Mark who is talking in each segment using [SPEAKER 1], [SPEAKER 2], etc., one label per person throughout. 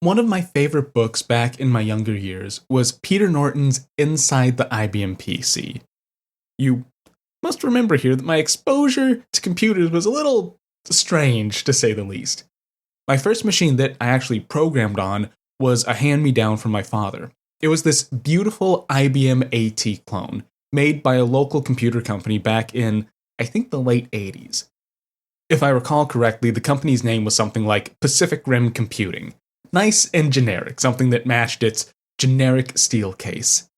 [SPEAKER 1] One of my favorite books back in my younger years was Peter Norton's Inside the IBM PC. You must remember here that my exposure to computers was a little strange, to say the least. My first machine that I actually programmed on was a hand-me-down from my father. It was this beautiful IBM AT clone, made by a local computer company back in, I think, the late 80s. If I recall correctly, the company's name was something like Pacific Rim Computing. Nice and generic, something that matched its generic steel case.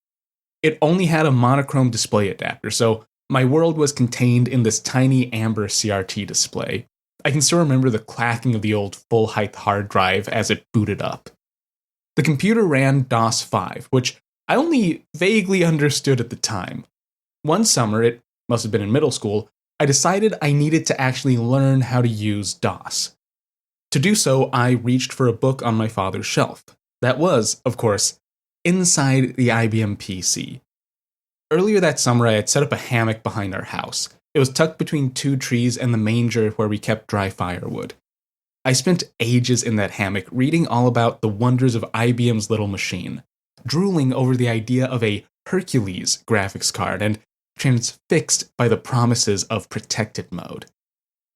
[SPEAKER 1] It only had a monochrome display adapter, so my world was contained in this tiny amber CRT display. I can still remember the clacking of the old full-height hard drive as it booted up. The computer ran DOS 5, which I only vaguely understood at the time. One summer, it must have been in middle school, I decided I needed to actually learn how to use DOS. To do so, I reached for a book on my father's shelf. That was, of course, Inside the IBM PC. Earlier that summer, I had set up a hammock behind our house. It was tucked between two trees and the manger where we kept dry firewood. I spent ages in that hammock reading all about the wonders of IBM's little machine, drooling over the idea of a Hercules graphics card, and transfixed by the promises of protected mode.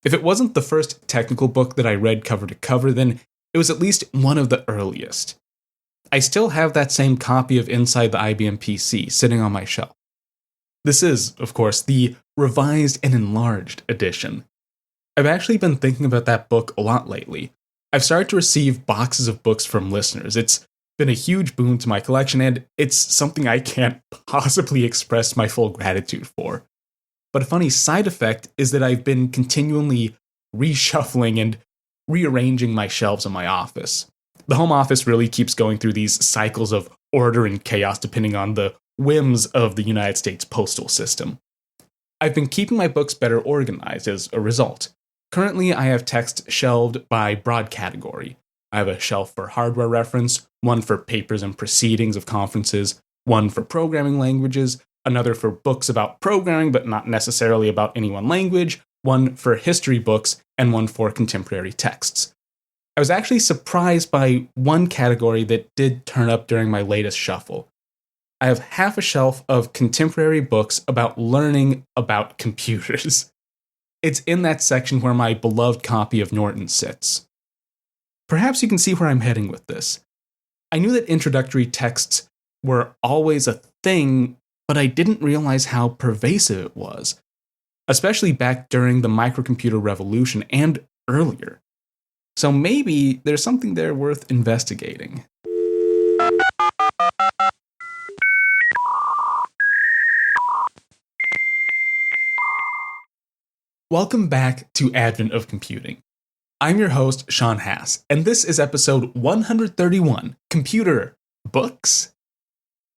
[SPEAKER 1] If it wasn't the first technical book that I read cover to cover, then it was at least one of the earliest. I still have that same copy of Inside the IBM PC sitting on my shelf. This is, of course, the revised and enlarged edition. I've actually been thinking about that book a lot lately. I've started to receive boxes of books from listeners. It's been a huge boon to my collection, and it's something I can't possibly express my full gratitude for. But a funny side effect is that I've been continually reshuffling and rearranging my shelves in my office. The home office really keeps going through these cycles of order and chaos depending on the whims of the United States postal system. I've been keeping my books better organized as a result. Currently, I have texts shelved by broad category. I have a shelf for hardware reference, one for papers and proceedings of conferences, one for programming languages, another for books about programming but not necessarily about any one language, one for history books, and one for contemporary texts. I was actually surprised by one category that did turn up during my latest shuffle. I have half a shelf of contemporary books about learning about computers. It's in that section where my beloved copy of Norton sits. Perhaps you can see where I'm heading with this. I knew that introductory texts were always a thing, but I didn't realize how pervasive it was, especially back during the microcomputer revolution and earlier. So maybe there's something there worth investigating. Welcome back to Advent of Computing. I'm your host, Sean Hass, and this is episode 131, Computer Books?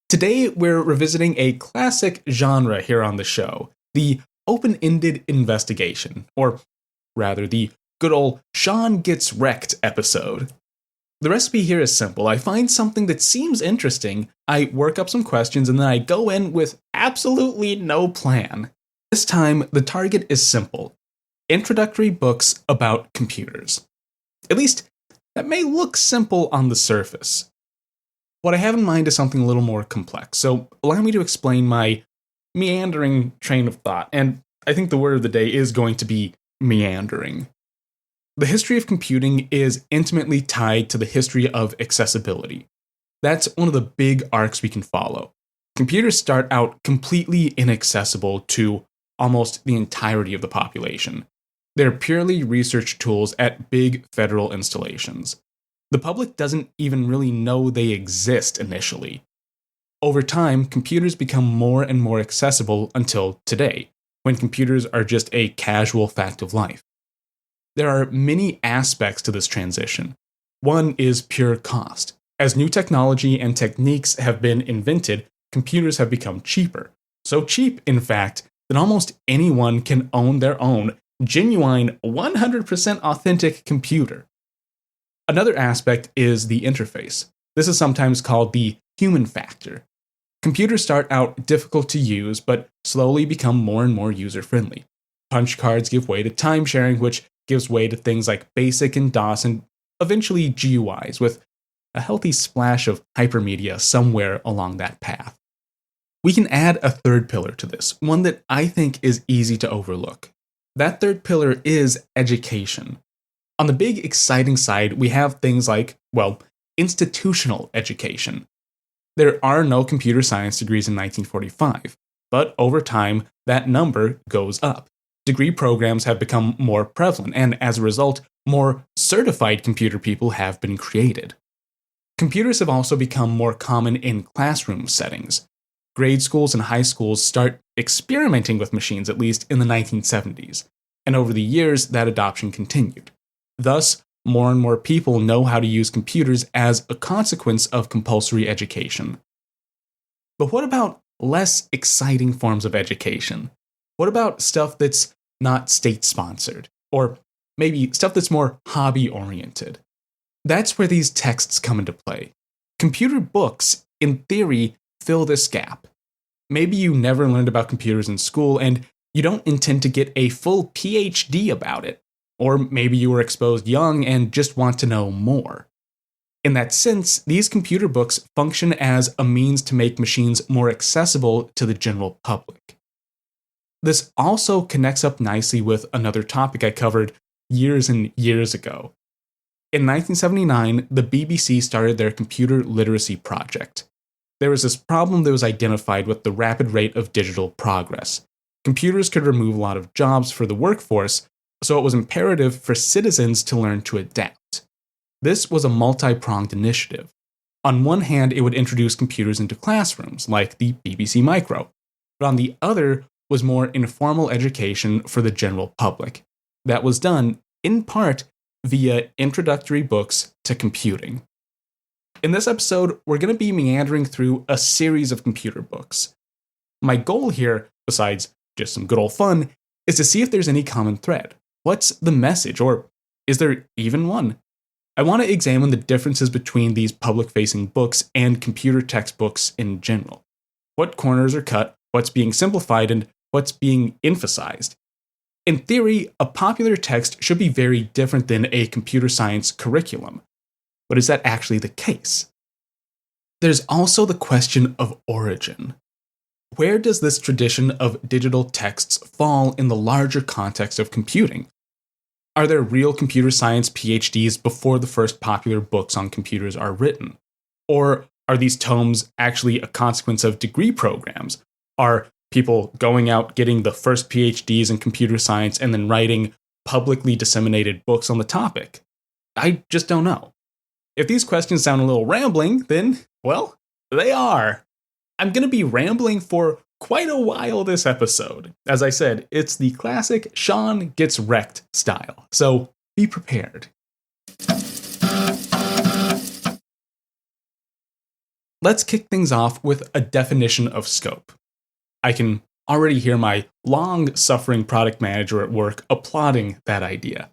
[SPEAKER 1] Today, we're revisiting a classic genre here on the show, the open-ended investigation, or rather, the good old Sean Gets Wrecked episode. The recipe here is simple. I find something that seems interesting, I work up some questions, and then I go in with absolutely no plan. This time, the target is simple. Introductory books about computers. At least, that may look simple on the surface. What I have in mind is something a little more complex, so allow me to explain my meandering train of thought, and I think the word of the day is going to be meandering. The history of computing is intimately tied to the history of accessibility. That's one of the big arcs we can follow. Computers start out completely inaccessible to almost the entirety of the population. They're purely research tools at big federal installations. The public doesn't even really know they exist initially. Over time, computers become more and more accessible until today, when computers are just a casual fact of life. There are many aspects to this transition. One is pure cost. As new technology and techniques have been invented, computers have become cheaper. So cheap, in fact, that almost anyone can own their own genuine 100% authentic computer. Another aspect is the interface. This is sometimes called the human factor. Computers start out difficult to use, but slowly become more and more user-friendly. Punch cards give way to time sharing, which gives way to things like BASIC and DOS, and eventually GUIs, with a healthy splash of hypermedia somewhere along that path. We can add a third pillar to this, one that I think is easy to overlook. That third pillar is education. On the big, exciting side, we have things like, well, institutional education. There are no computer science degrees in 1945, but over time, that number goes up. Degree programs have become more prevalent, and as a result, more certified computer people have been created. Computers have also become more common in classroom settings. Grade schools and high schools start experimenting with machines, at least in the 1970s, and over the years, that adoption continued. Thus, more and more people know how to use computers as a consequence of compulsory education. But what about less exciting forms of education? What about stuff that's not state-sponsored? Or maybe stuff that's more hobby-oriented? That's where these texts come into play. Computer books, in theory, fill this gap. Maybe you never learned about computers in school and you don't intend to get a full PhD about it. Or maybe you were exposed young and just want to know more. In that sense, these computer books function as a means to make machines more accessible to the general public. This also connects up nicely with another topic I covered years and years ago. In 1979, the BBC started their computer literacy project. There was this problem that was identified with the rapid rate of digital progress. Computers could remove a lot of jobs for the workforce, so it was imperative for citizens to learn to adapt. This was a multi-pronged initiative. On one hand, it would introduce computers into classrooms, like the BBC Micro, but on the other was more informal education for the general public. That was done, in part, via introductory books to computing. In this episode, we're going to be meandering through a series of computer books. My goal here, besides just some good old fun, is to see if there's any common thread. What's the message, or is there even one? I want to examine the differences between these public-facing books and computer textbooks in general. What corners are cut, what's being simplified, and what's being emphasized. In theory, a popular text should be very different than a computer science curriculum. But is that actually the case? There's also the question of origin. Where does this tradition of digital texts fall in the larger context of computing? Are there real computer science PhDs before the first popular books on computers are written? Or are these tomes actually a consequence of degree programs? Are people going out getting the first PhDs in computer science and then writing publicly disseminated books on the topic? I just don't know. If these questions sound a little rambling, then, well, they are. I'm going to be rambling for quite a while this episode. As I said, it's the classic Sean Gets Wrecked style, so be prepared. Let's kick things off with a definition of scope. I can already hear my long-suffering product manager at work applauding that idea.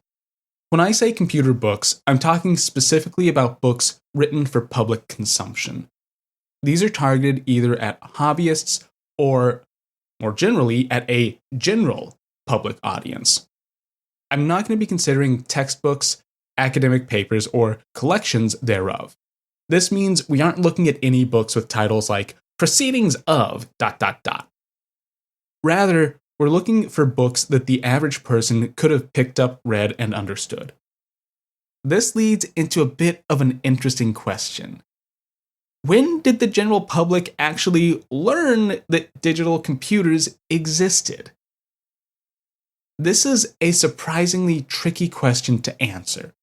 [SPEAKER 1] When I say computer books, I'm talking specifically about books written for public consumption. These are targeted either at hobbyists or, more generally, at a general public audience. I'm not going to be considering textbooks, academic papers, or collections thereof. This means we aren't looking at any books with titles like Proceedings of ... Rather, we're looking for books that the average person could have picked up, read, and understood. This leads into a bit of an interesting question. When did the general public actually learn that digital computers existed? This is a surprisingly tricky question to answer.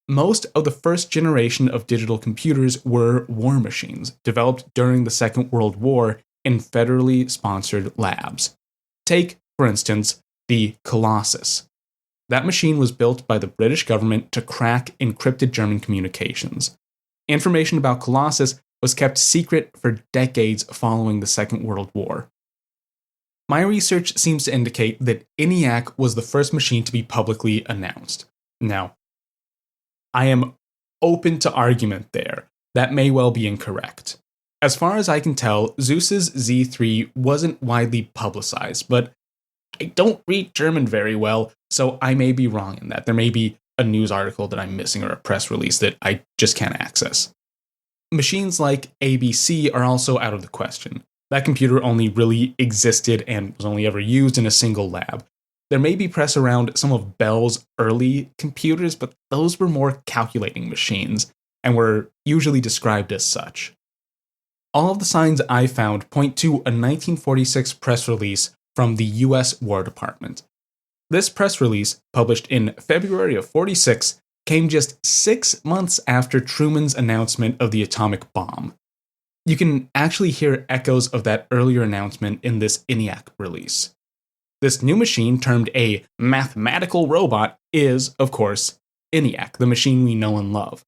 [SPEAKER 1] Most of the first generation of digital computers were war machines, developed during the Second World War in federally sponsored labs. Take, for instance, the Colossus. That machine was built by the British government to crack encrypted German communications. Information about Colossus was kept secret for decades following the Second World War. My research seems to indicate that ENIAC was the first machine to be publicly announced. Now, I am open to argument there. That may well be incorrect. As far as I can tell, Zeus's Z3 wasn't widely publicized, but I don't read German very well, so I may be wrong in that. There may be a news article that I'm missing or a press release that I just can't access. Machines like ABC are also out of the question. That computer only really existed and was only ever used in a single lab. There may be press around some of Bell's early computers, but those were more calculating machines and were usually described as such. All of the signs I found point to a 1946 press release from the US War Department. This press release, published in February of 46, came just 6 months after Truman's announcement of the atomic bomb. You can actually hear echoes of that earlier announcement in this ENIAC release. This new machine, termed a mathematical robot, is, of course, ENIAC, the machine we know and love.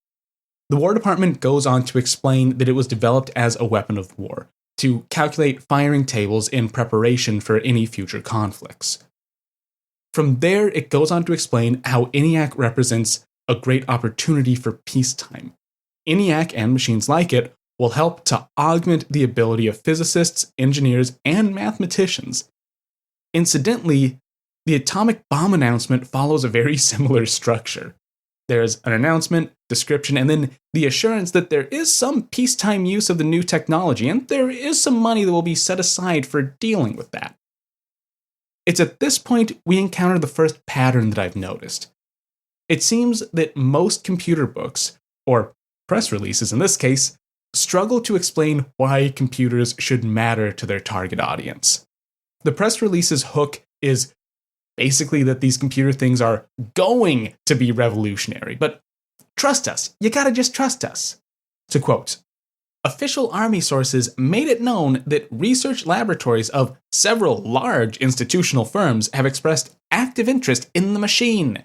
[SPEAKER 1] The War Department goes on to explain that it was developed as a weapon of war, to calculate firing tables in preparation for any future conflicts. From there, it goes on to explain how ENIAC represents a great opportunity for peacetime. ENIAC and machines like it will help to augment the ability of physicists, engineers, and mathematicians. Incidentally, the atomic bomb announcement follows a very similar structure. There's an announcement, description, and then the assurance that there is some peacetime use of the new technology, and there is some money that will be set aside for dealing with that. It's at this point we encounter the first pattern that I've noticed. It seems that most computer books, or press releases in this case, struggle to explain why computers should matter to their target audience. The press release's hook is basically that these computer things are going to be revolutionary, but trust us, you gotta just trust us. To quote, official Army sources made it known that research laboratories of several large institutional firms have expressed active interest in the machine.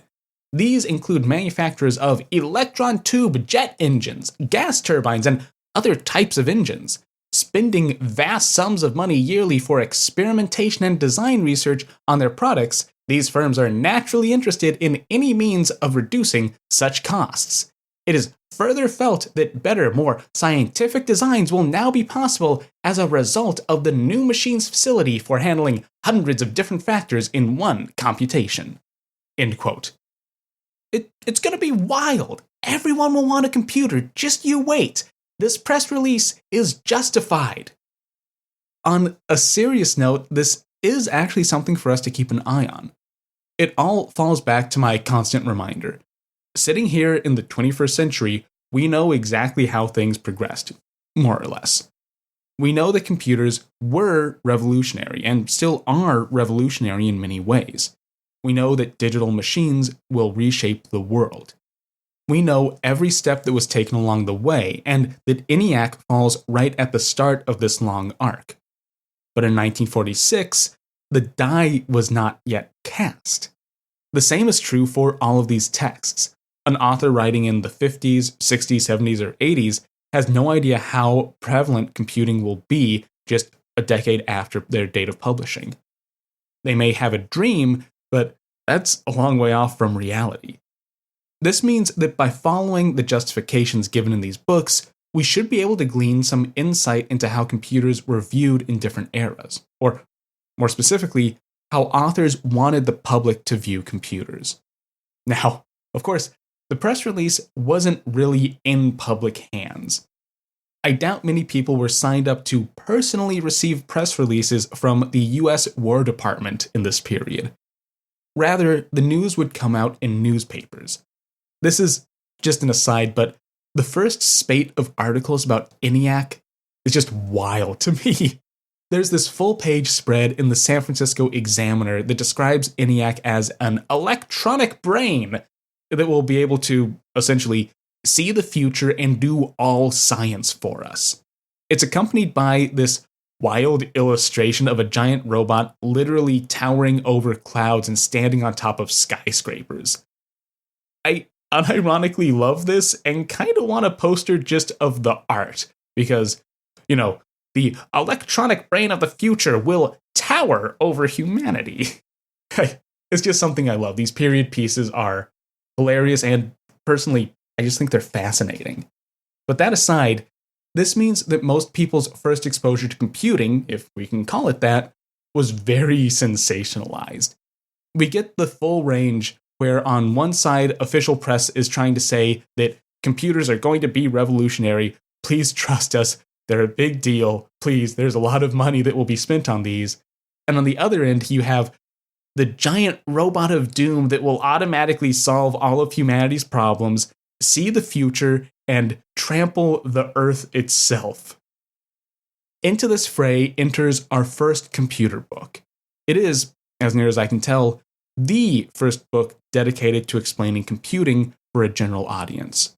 [SPEAKER 1] These include manufacturers of electron tube jet engines, gas turbines, and other types of engines, spending vast sums of money yearly for experimentation and design research on their products. These firms are naturally interested in any means of reducing such costs. It is further felt that better, more scientific designs will now be possible as a result of the new machine's facility for handling hundreds of different factors in one computation. End quote. It's going to be wild. Everyone will want a computer. Just you wait. This press release is justified. On a serious note, this is actually something for us to keep an eye on. It all falls back to my constant reminder. Sitting here in the 21st century, we know exactly how things progressed, more or less. We know that computers were revolutionary and still are revolutionary in many ways. We know that digital machines will reshape the world. We know every step that was taken along the way, and that ENIAC falls right at the start of this long arc. But in 1946, the die was not yet cast. The same is true for all of these texts. An author writing in the 50s, 60s, 70s, or 80s has no idea how prevalent computing will be just a decade after their date of publishing. They may have a dream, but that's a long way off from reality. This means that by following the justifications given in these books, we should be able to glean some insight into how computers were viewed in different eras, or more specifically, how authors wanted the public to view computers. Now, of course, the press release wasn't really in public hands. I doubt many people were signed up to personally receive press releases from the US War Department in this period. Rather, the news would come out in newspapers. This is just an aside, but the first spate of articles about ENIAC is just wild to me. There's this full-page spread in the San Francisco Examiner that describes ENIAC as an electronic brain that will be able to, essentially, see the future and do all science for us. It's accompanied by this wild illustration of a giant robot literally towering over clouds and standing on top of skyscrapers. I unironically love this and kind of want a poster just of the art, because, the electronic brain of the future will tower over humanity. It's just something I love. These period pieces are hilarious, and personally, I just think they're fascinating. But that aside, this means that most people's first exposure to computing, if we can call it that, was very sensationalized. We get the full range where on one side, official press is trying to say that computers are going to be revolutionary, please trust us. They're a big deal. Please, there's a lot of money that will be spent on these. And on the other end, you have the giant robot of doom that will automatically solve all of humanity's problems, see the future, and trample the earth itself. Into this fray enters our first computer book. It is, as near as I can tell, the first book dedicated to explaining computing for a general audience.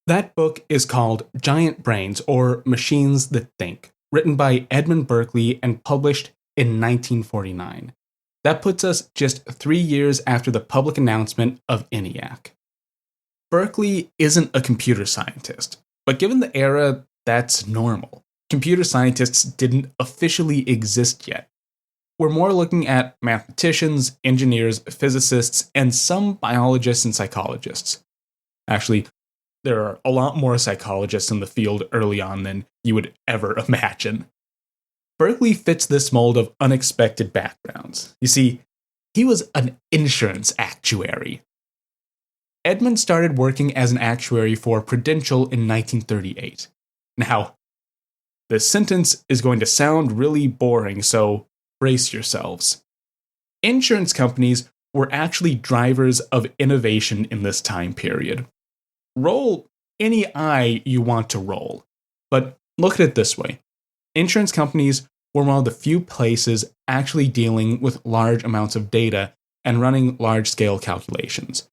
[SPEAKER 1] That book is called Giant Brains, or Machines That Think, written by Edmund Berkeley and published in 1949. That puts us just 3 years after the public announcement of ENIAC. Berkeley isn't a computer scientist, but given the era, that's normal. Computer scientists didn't officially exist yet. We're more looking at mathematicians, engineers, physicists, and some biologists and psychologists. Actually, there are a lot more psychologists in the field early on than you would ever imagine. Berkeley fits this mold of unexpected backgrounds. You see, he was an insurance actuary. Edmund started working as an actuary for Prudential in 1938. Now, this sentence is going to sound really boring, so brace yourselves. Insurance companies were actually drivers of innovation in this time period. Roll any eye you want to roll, but look at it this way. Insurance companies were one of the few places actually dealing with large amounts of data and running large-scale calculations.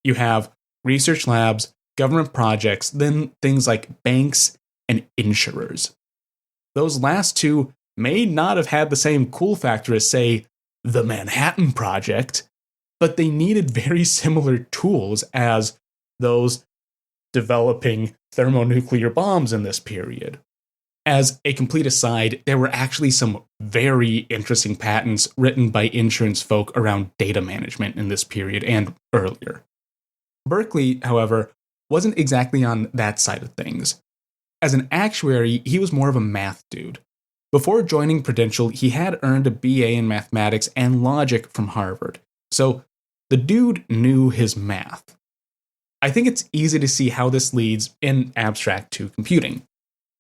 [SPEAKER 1] You have research labs, government projects, then things like banks and insurers. Those last two may not have had the same cool factor as, say, the Manhattan Project, but they needed very similar tools as those developing thermonuclear bombs in this period. As a complete aside, there were actually some very interesting patents written by insurance folk around data management in this period and earlier. Berkeley, however, wasn't exactly on that side of things. As an actuary, he was more of a math dude. Before joining Prudential, he had earned a BA in mathematics and logic from Harvard, so the dude knew his math. I think it's easy to see how this leads, in abstract, to computing.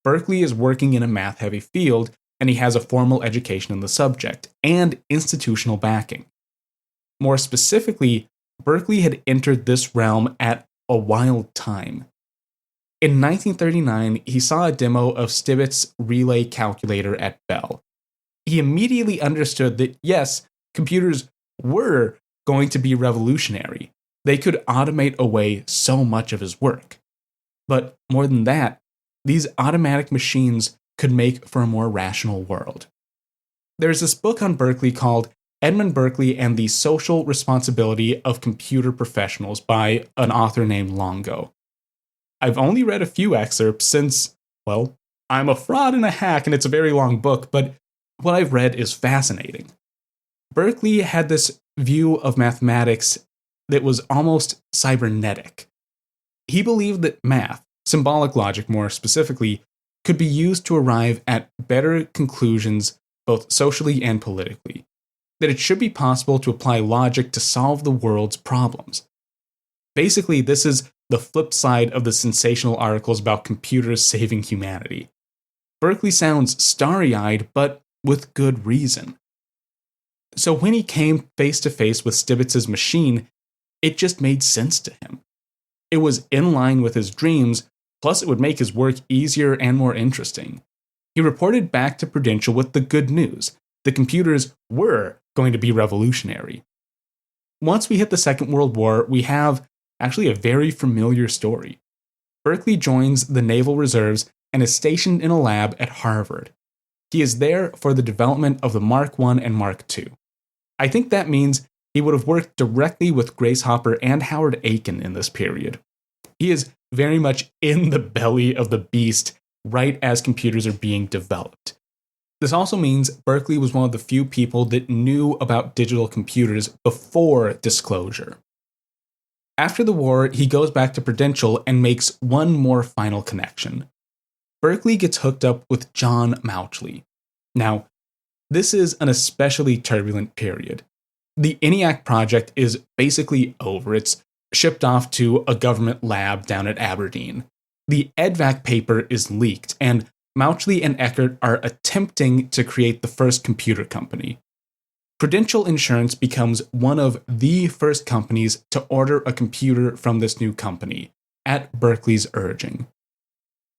[SPEAKER 1] Berkeley is working in a math-heavy field, and he has a formal education in the subject, and institutional backing. More specifically, Berkeley had entered this realm at a wild time. In 1939, he saw a demo of Stibitz's relay calculator at Bell. He immediately understood that, yes, computers were going to be revolutionary. They could automate away so much of his work. But more than that, these automatic machines could make for a more rational world. There's this book on Berkeley called Edmund Berkeley and the Social Responsibility of Computer Professionals by an author named Longo. I've only read a few excerpts since, well, I'm a fraud and a hack and it's a very long book, but what I've read is fascinating. Berkeley had this view of mathematics that was almost cybernetic. He believed that math, symbolic logic more specifically, could be used to arrive at better conclusions both socially and politically, that it should be possible to apply logic to solve the world's problems. Basically, this is the flip side of the sensational articles about computers saving humanity. Berkeley sounds starry-eyed, but with good reason. So when he came face to face with Stibitz's machine, it just made sense to him. It was in line with his dreams, plus it would make his work easier and more interesting. He reported back to Prudential with the good news. The computers were going to be revolutionary. Once we hit the Second World War, we have actually a very familiar story. Berkeley joins the Naval Reserves and is stationed in a lab at Harvard. He is there for the development of the Mark I and Mark II. I think that means he would have worked directly with Grace Hopper and Howard Aiken in this period. He is very much in the belly of the beast right as computers are being developed. This also means Berkeley was one of the few people that knew about digital computers before disclosure. After the war, he goes back to Prudential and makes one more final connection. Berkeley gets hooked up with John Mauchly. Now, this is an especially turbulent period. The ENIAC project is basically over. It's shipped off to a government lab down at Aberdeen. the EDVAC paper is leaked, and Mauchly and Eckert are attempting to create the first computer company. Prudential Insurance becomes one of the first companies to order a computer from this new company, at Berkeley's urging.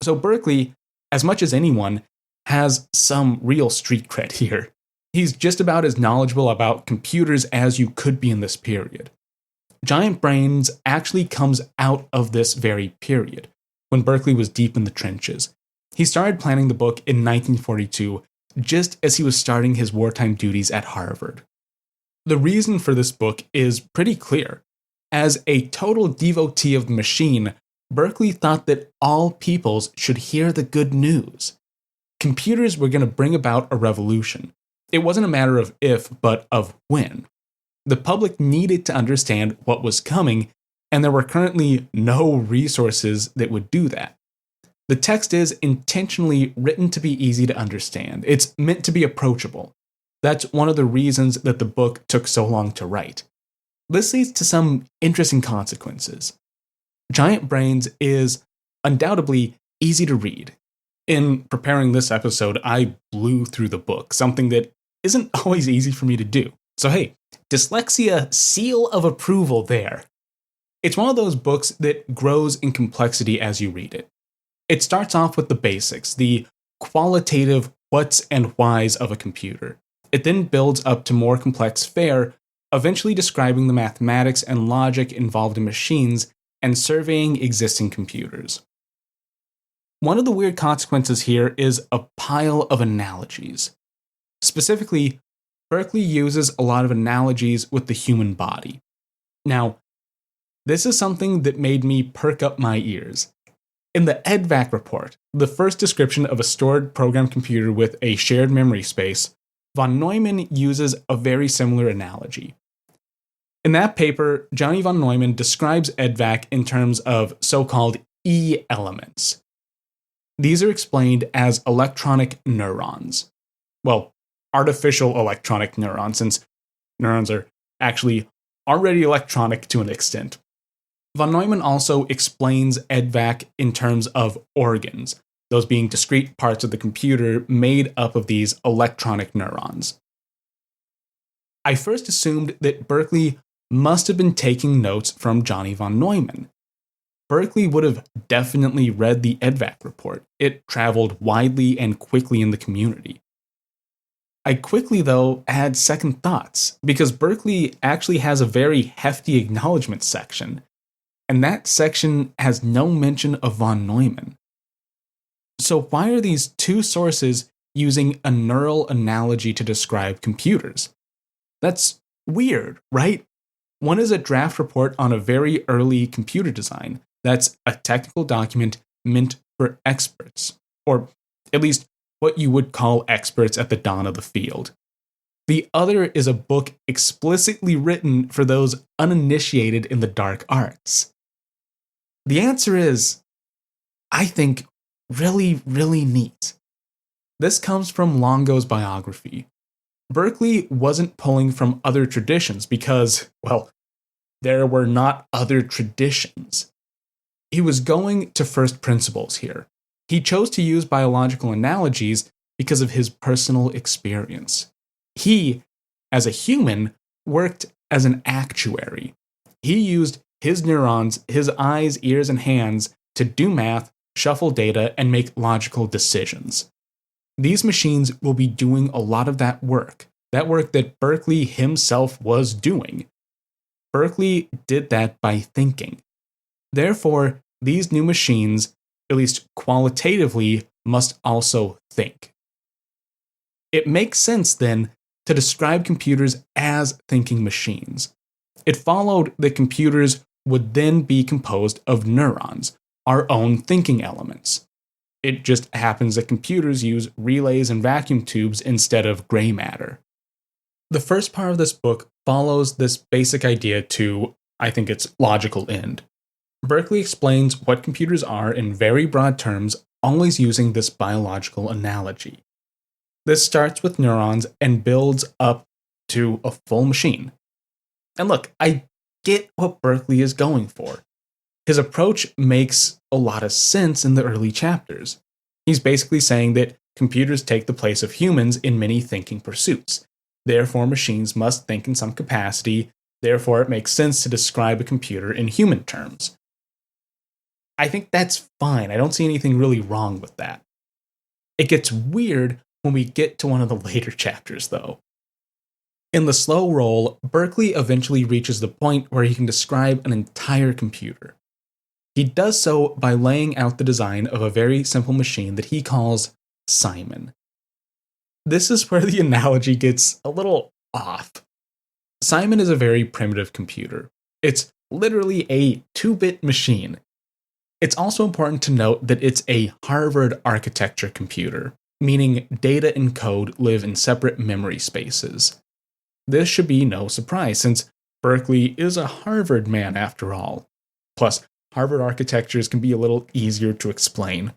[SPEAKER 1] So Berkeley, as much as anyone, has some real street cred here. He's just about as knowledgeable about computers as you could be in this period. Giant Brains actually comes out of this very period, when Berkeley was deep in the trenches. He started planning the book in 1942, just as he was starting his wartime duties at Harvard. The reason for this book is pretty clear. As a total devotee of the machine, Berkeley thought that all peoples should hear the good news. Computers were going to bring about a revolution. It wasn't a matter of if, but of when. The public needed to understand what was coming, and there were currently no resources that would do that. The text is intentionally written to be easy to understand. It's meant to be approachable. That's one of the reasons that the book took so long to write. This leads to some interesting consequences. Giant Brains is undoubtedly easy to read. In preparing this episode, I blew through the book, something that isn't always easy for me to do. So hey, dyslexia seal of approval there. It's one of those books that grows in complexity as you read it. It starts off with the basics, the qualitative whats and whys of a computer. It then builds up to more complex fare, eventually describing the mathematics and logic involved in machines and surveying existing computers. One of the weird consequences here is a pile of analogies. Specifically, Berkeley uses a lot of analogies with the human body. Now, this is something that made me perk up my ears. In the EDVAC report, the first description of a stored program computer with a shared memory space, von Neumann uses a very similar analogy. In that paper, Johnny von Neumann describes EDVAC in terms of so-called E-elements. These are explained as electronic neurons. Well, artificial electronic neurons, since neurons are actually already electronic to an extent. Von Neumann also explains EDVAC in terms of organs, those being discrete parts of the computer made up of these electronic neurons. I first assumed that Berkeley must have been taking notes from Johnny von Neumann. Berkeley would have definitely read the EDVAC report. It traveled widely and quickly in the community. I quickly, though, had second thoughts, because Berkeley actually has a very hefty acknowledgement section, and that section has no mention of von Neumann. So why are these two sources using a neural analogy to describe computers? That's weird, right? One is a draft report on a very early computer design. That's a technical document meant for experts, or at least what you would call experts at the dawn of the field. The other is a book explicitly written for those uninitiated in the dark arts. The answer is, I think, really, really neat. This comes from Longo's biography. Berkeley wasn't pulling from other traditions because, well, there were not other traditions. He was going to first principles here. He chose to use biological analogies because of his personal experience. He, as a human, worked as an actuary. He used his neurons, his eyes, ears, and hands to do math, shuffle data, and make logical decisions. These machines will be doing a lot of that work that Berkeley himself was doing. Berkeley did that by thinking. Therefore, these new machines, at least qualitatively, must also think. It makes sense, then, to describe computers as thinking machines. It followed that computers would then be composed of neurons, our own thinking elements. It just happens that computers use relays and vacuum tubes instead of gray matter. The first part of this book follows this basic idea to, I think, its logical end. Berkeley explains what computers are in very broad terms, always using this biological analogy. This starts with neurons and builds up to a full machine. And look, I get what Berkeley is going for. His approach makes a lot of sense in the early chapters. He's basically saying that computers take the place of humans in many thinking pursuits. Therefore, machines must think in some capacity. Therefore, it makes sense to describe a computer in human terms. I think that's fine. I don't see anything really wrong with that. It gets weird when we get to one of the later chapters, though. In the slow roll, Berkeley eventually reaches the point where he can describe an entire computer. He does so by laying out the design of a very simple machine that he calls Simon. This is where the analogy gets a little off. Simon is a very primitive computer. It's literally a 2-bit machine. It's also important to note that it's a Harvard architecture computer, meaning data and code live in separate memory spaces. This should be no surprise, since Berkeley is a Harvard man after all. Plus, Harvard architectures can be a little easier to explain.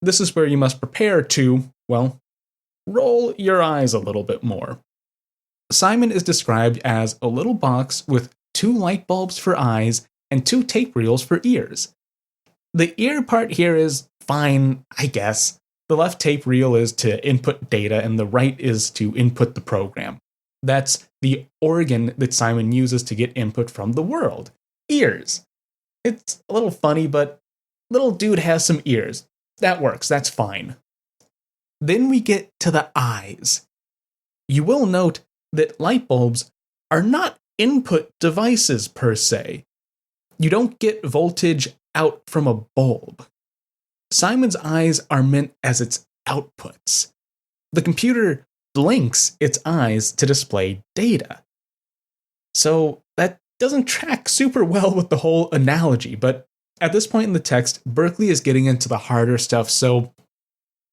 [SPEAKER 1] This is where you must prepare to, well, roll your eyes a little bit more. Simon is described as a little box with 2 light bulbs for eyes and 2 tape reels for ears. The ear part here is fine, I guess. The left tape reel is to input data and the right is to input the program. That's the organ that Simon uses to get input from the world. Ears. It's a little funny, but little dude has some ears. That works, that's fine. Then we get to the eyes. You will note that light bulbs are not input devices per se. You don't get voltage out from a bulb. Simon's eyes are meant as its outputs. The computer blinks its eyes to display data. So that doesn't track super well with the whole analogy, but at this point in the text, Berkeley is getting into the harder stuff, so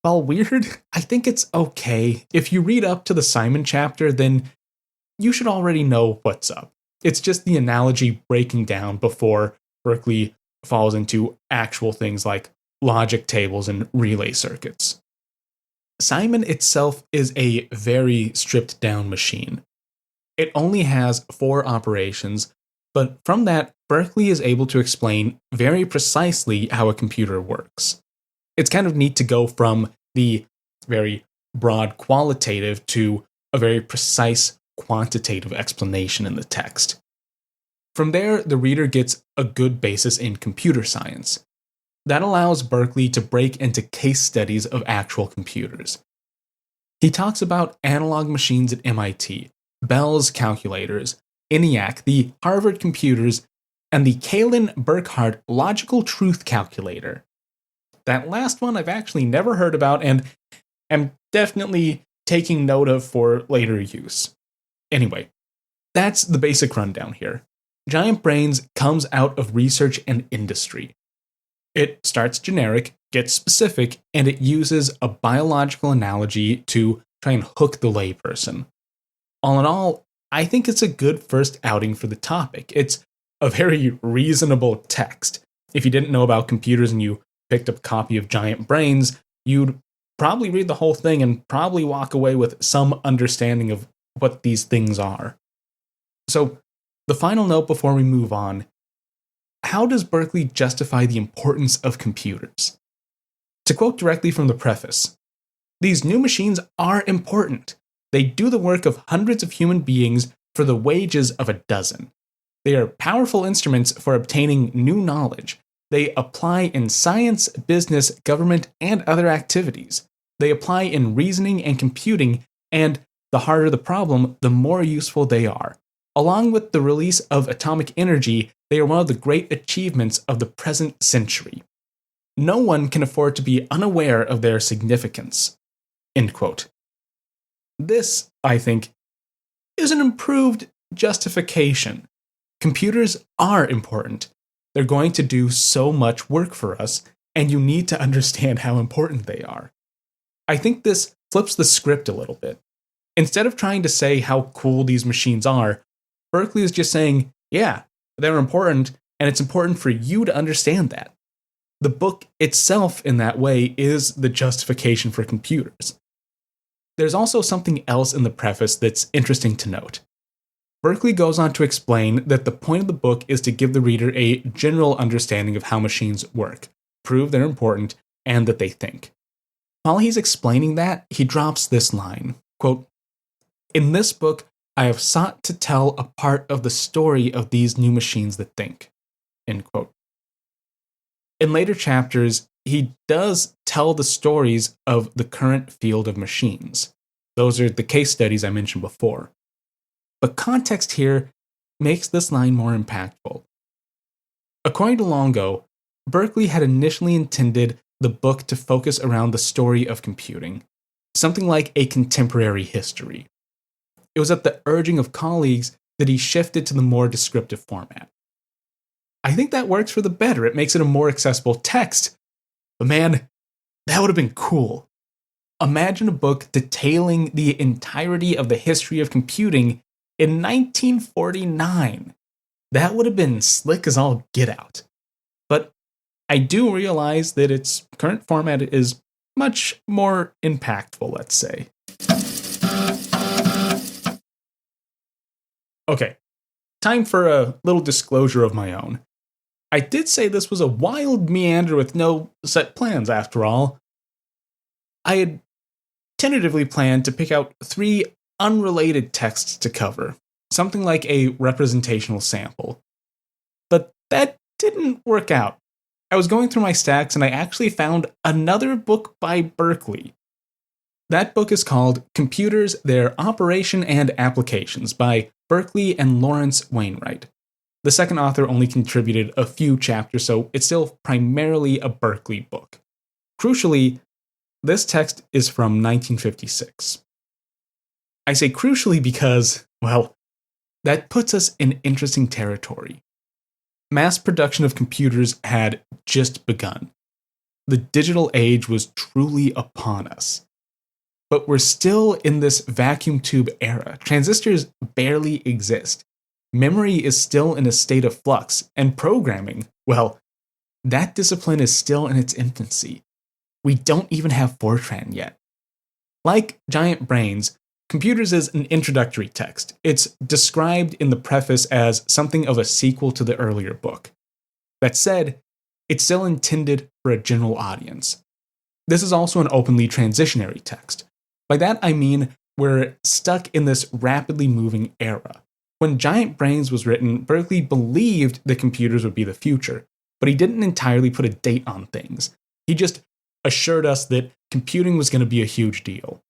[SPEAKER 1] while weird, I think it's okay. If you read up to the Simon chapter, then you should already know what's up. It's just the analogy breaking down before Berkeley falls into actual things like logic tables and relay circuits. Simon itself is a very stripped down machine. It only has 4 operations, but from that, Berkeley is able to explain very precisely how a computer works. It's kind of neat to go from the very broad qualitative to a very precise quantitative explanation in the text. From there, the reader gets a good basis in computer science. That allows Berkeley to break into case studies of actual computers. He talks about analog machines at MIT, Bell's calculators, ENIAC, the Harvard computers, and the Kalin-Burkhardt logical truth calculator. That last one I've actually never heard about and am definitely taking note of for later use. Anyway, that's the basic rundown here. Giant Brains comes out of research and industry. It starts generic, gets specific, and it uses a biological analogy to try and hook the layperson. All in all, I think it's a good first outing for the topic. It's a very reasonable text. If you didn't know about computers and you picked up a copy of Giant Brains, you'd probably read the whole thing and probably walk away with some understanding of what these things are. So, the final note before we move on: how does Berkeley justify the importance of computers? To quote directly from the preface, "These new machines are important. They do the work of hundreds of human beings for the wages of a dozen. They are powerful instruments for obtaining new knowledge. They apply in science, business, government, and other activities. They apply in reasoning and computing, and the harder the problem, the more useful they are. Along with the release of atomic energy, they are one of the great achievements of the present century. No one can afford to be unaware of their significance." End quote. This, I think, is an improved justification. Computers are important. They're going to do so much work for us, and you need to understand how important they are. I think this flips the script a little bit. Instead of trying to say how cool these machines are, Berkeley is just saying, yeah, they're important, and it's important for you to understand that. The book itself, in that way, is the justification for computers. There's also something else in the preface that's interesting to note. Berkeley goes on to explain that the point of the book is to give the reader a general understanding of how machines work, prove they're important, and that they think. While he's explaining that, he drops this line, quote, "In this book, I have sought to tell a part of the story of these new machines that think." End quote. In later chapters, he does tell the stories of the current field of machines. Those are the case studies I mentioned before. But context here makes this line more impactful. According to Longo, Berkeley had initially intended the book to focus around the story of computing, something like a contemporary history. It was at the urging of colleagues that he shifted to the more descriptive format. I think that works for the better. It makes it a more accessible text. But man, that would have been cool. Imagine a book detailing the entirety of the history of computing in 1949. That would have been slick as all get out. But I do realize that its current format is much more impactful, let's say. Okay, time for a little disclosure of my own. I did say this was a wild meander with no set plans, after all. I had tentatively planned to pick out 3 unrelated texts to cover, something like a representational sample. But that didn't work out. I was going through my stacks and I actually found another book by Berkeley. That book is called Computers, Their Operation and Applications by Berkeley and Lawrence Wainwright. The second author only contributed a few chapters, so it's still primarily a Berkeley book. Crucially, this text is from 1956. I say crucially because, well, that puts us in interesting territory. Mass production of computers had just begun. The digital age was truly upon us. But we're still in this vacuum tube era. Transistors barely exist. Memory is still in a state of flux, and programming, well, that discipline is still in its infancy. We don't even have Fortran yet. Like Giant Brains, Computers is an introductory text. It's described in the preface as something of a sequel to the earlier book. That said, it's still intended for a general audience. This is also an openly transitionary text. By that I mean we're stuck in this rapidly moving era. When Giant Brains was written, Berkeley believed that computers would be the future, but he didn't entirely put a date on things. He just assured us that computing was going to be a huge deal.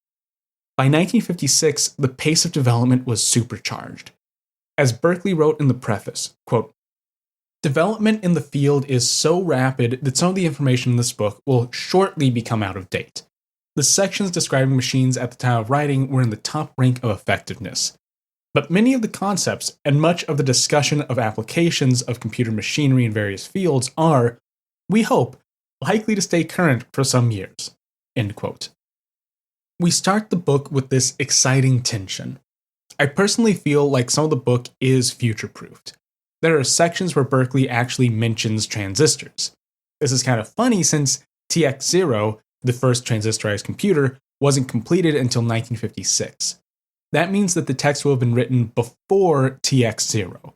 [SPEAKER 1] By 1956, the pace of development was supercharged. As Berkeley wrote in the preface, quote, "Development in the field is so rapid that some of the information in this book will shortly become out of date. The sections describing machines at the time of writing were in the top rank of effectiveness. But many of the concepts and much of the discussion of applications of computer machinery in various fields are, we hope, likely to stay current for some years." End quote. We start the book with this exciting tension. I personally feel like some of the book is future-proofed. There are sections where Berkeley actually mentions transistors. This is kind of funny since TX0, the first transistorized computer, wasn't completed until 1956. That means that the text will have been written before TX0.